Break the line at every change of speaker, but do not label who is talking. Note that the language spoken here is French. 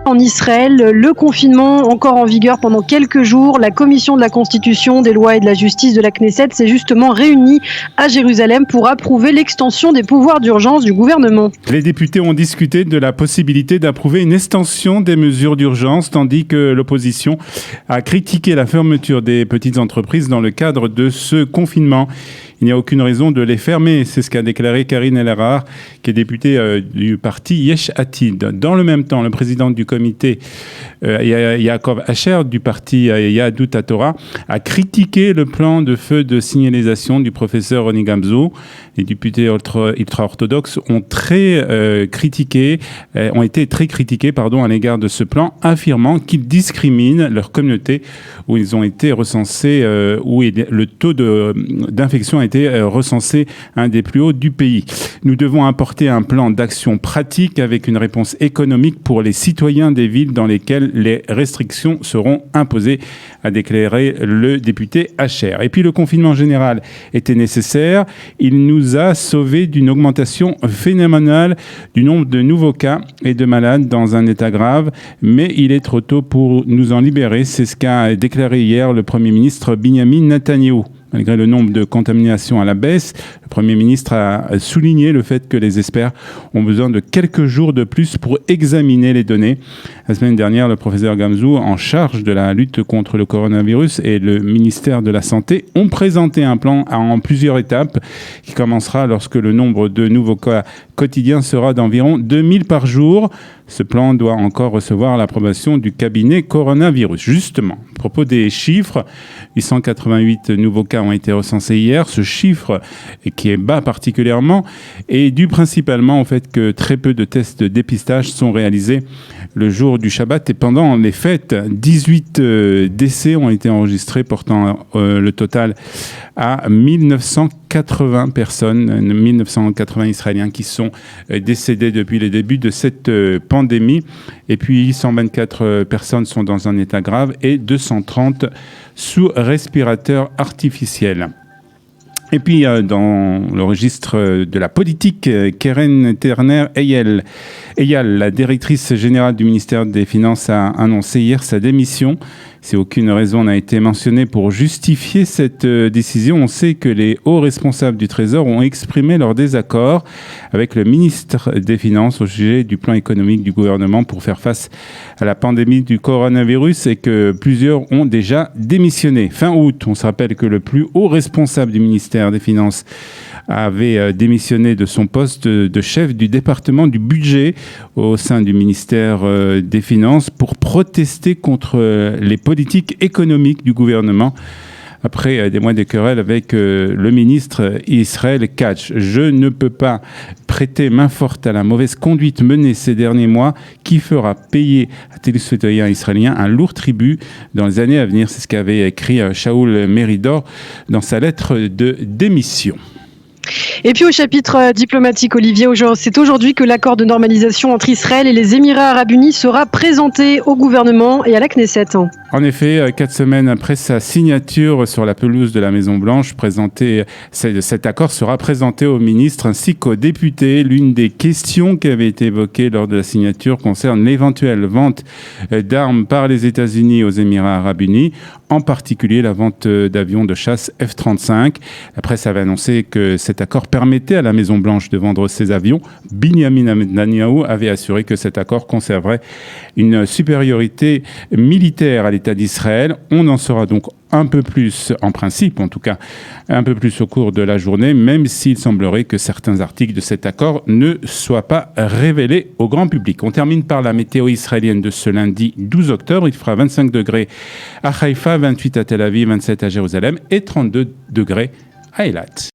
En Israël, le confinement encore en vigueur pendant quelques jours, la commission de la Constitution, des lois et de la justice de la Knesset s'est justement réunie à Jérusalem pour approuver l'extension des pouvoirs d'urgence du gouvernement.
Les députés ont discuté de la possibilité d'approuver une extension des mesures d'urgence, tandis que l'opposition a critiqué la fermeture des petites entreprises dans le cadre de ce confinement. Il n'y a aucune raison de les fermer, c'est ce qu'a déclaré Karine El-Ahrar, qui est députée du parti Yesh Atid. Dans le même temps, le président du comité, Yaakov Asher, du parti Yahadut HaTorah, a critiqué le plan de feu de signalisation du professeur Roni Gamzo. Les députés ultra-orthodoxes ont été très critiqués à l'égard de ce plan, affirmant qu'il discrimine leur communauté où ils ont été recensés, où le taux d'infection a été recensé un des plus hauts du pays. Nous devons apporter un plan d'action pratique avec une réponse économique pour les citoyens des villes dans lesquelles les restrictions seront imposées, a déclaré le député Asher. Et puis le confinement général était nécessaire. Il nous a sauvés d'une augmentation phénoménale du nombre de nouveaux cas et de malades dans un état grave, mais il est trop tôt pour nous en libérer. C'est ce qu'a déclaré hier le Premier ministre Binyamin Netanyahou. Malgré le nombre de contaminations à la baisse, le Premier ministre a souligné le fait que les experts ont besoin de quelques jours de plus pour examiner les données. La semaine dernière, le professeur Gamzo, en charge de la lutte contre le coronavirus, et le ministère de la Santé ont présenté un plan en plusieurs étapes qui commencera lorsque le nombre de nouveaux cas quotidiens sera d'environ 2000 par jour. Ce plan doit encore recevoir l'approbation du cabinet coronavirus. Justement, à propos des chiffres, 888 nouveaux cas ont été recensés hier. Ce chiffre, qui est bas particulièrement, est dû principalement au fait que très peu de tests de dépistage sont réalisés le jour du Shabbat et pendant les fêtes. 18 décès ont été enregistrés, portant le total à 1980 personnes, 1980 Israéliens qui sont décédés depuis le début de cette pandémie. Et puis 124 personnes sont dans un état grave et 230 sous respirateur artificiel. Et puis, dans le registre de la politique, Keren Turner Eyal, la directrice générale du ministère des Finances, a annoncé hier sa démission. Si aucune raison n'a été mentionnée pour justifier cette décision, on sait que les hauts responsables du Trésor ont exprimé leur désaccord avec le ministre des Finances au sujet du plan économique du gouvernement pour faire face à la pandémie du coronavirus et que plusieurs ont déjà démissionné. Fin août, on se rappelle que le plus haut responsable du ministère des Finances avait démissionné de son poste de chef du département du budget au sein du ministère des Finances pour protester contre les politiques économiques du gouvernement après des mois de querelle avec le ministre Israël Katz. Je ne peux pas prêter main forte à la mauvaise conduite menée ces derniers mois qui fera payer à tous les citoyens israéliens un lourd tribut dans les années à venir. C'est ce qu'avait écrit Shaul Meridor dans sa lettre de démission.
Et puis au chapitre diplomatique, Olivier, c'est aujourd'hui que l'accord de normalisation entre Israël et les Émirats arabes unis sera présenté au gouvernement et à la Knesset.
En effet, 4 semaines après sa signature sur la pelouse de la Maison-Blanche, cet accord sera présenté aux ministres ainsi qu'aux députés. L'une des questions qui avait été évoquée lors de la signature concerne l'éventuelle vente d'armes par les États-Unis aux Émirats arabes unis, en particulier la vente d'avions de chasse F-35. La presse avait annoncé que cet accord permettait à la Maison-Blanche de vendre ces avions. Binyamin Netanyahou avait assuré que cet accord conserverait une supériorité militaire à l'État d'Israël. On en saura donc un peu plus, en principe en tout cas, un peu plus au cours de la journée, même s'il semblerait que certains articles de cet accord ne soient pas révélés au grand public. On termine par la météo israélienne de ce lundi 12 octobre. Il fera 25 degrés à Haïfa, 28 à Tel Aviv, 27 à Jérusalem et 32 degrés à Eilat.